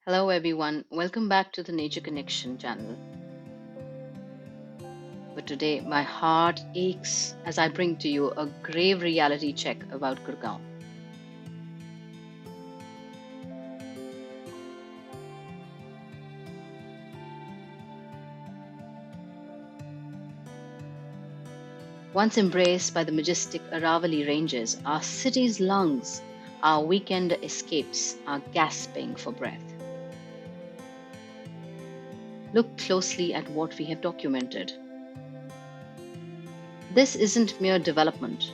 Hello everyone, welcome back to the Nature Connection channel. But today my heart aches as I bring to you a grave reality check about Gurgaon. Once embraced by the majestic Aravali ranges, our city's lungs, our weekend escapes are gasping for breath. Look closely at what we have documented. This isn't mere development,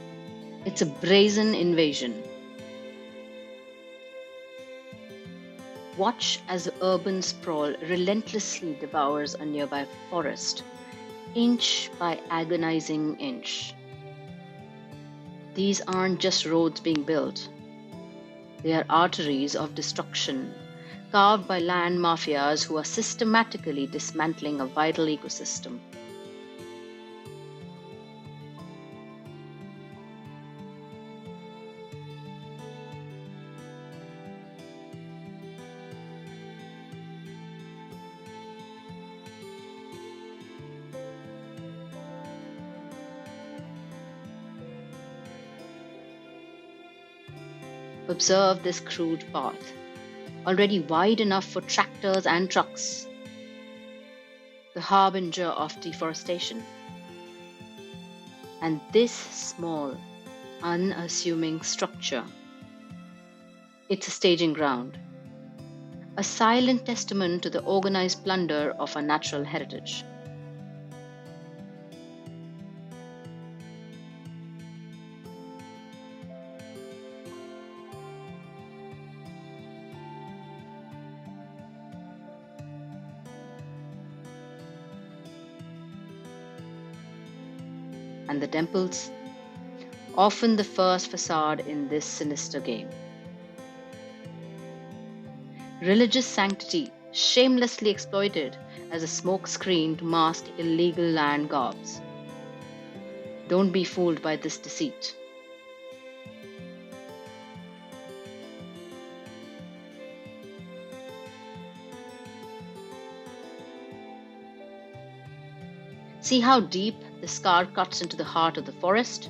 it's a brazen invasion. Watch as urban sprawl relentlessly devours a nearby forest, inch by agonizing inch. These aren't just roads being built, they are arteries of destruction, carved by land mafias who are systematically dismantling a vital ecosystem. Observe this crude path, already wide enough for tractors and trucks, the harbinger of deforestation. And this small, unassuming structure, it's a staging ground, a silent testament to the organized plunder of our natural heritage. And the temples, often the first facade in this sinister game. Religious sanctity shamelessly exploited as a smokescreen to mask illegal land gobs. Don't be fooled by this deceit. See how deep the scar cuts into the heart of the forest?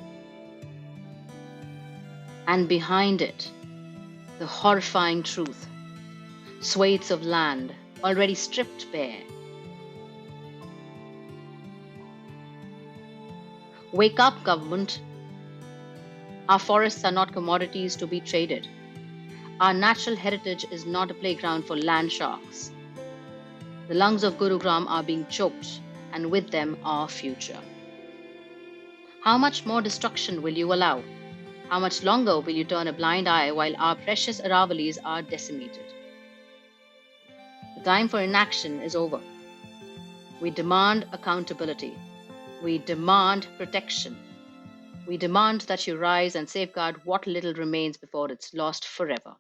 And behind it, the horrifying truth. Swathes of land already stripped bare. Wake up, government. Our forests are not commodities to be traded. Our natural heritage is not a playground for land sharks. The lungs of Gurugram are being choked, and with them our future. How much more destruction will you allow? How much longer will you turn a blind eye while our precious Aravalis are decimated? The time for inaction is over. We demand accountability. We demand protection. We demand that you rise and safeguard what little remains before it's lost forever.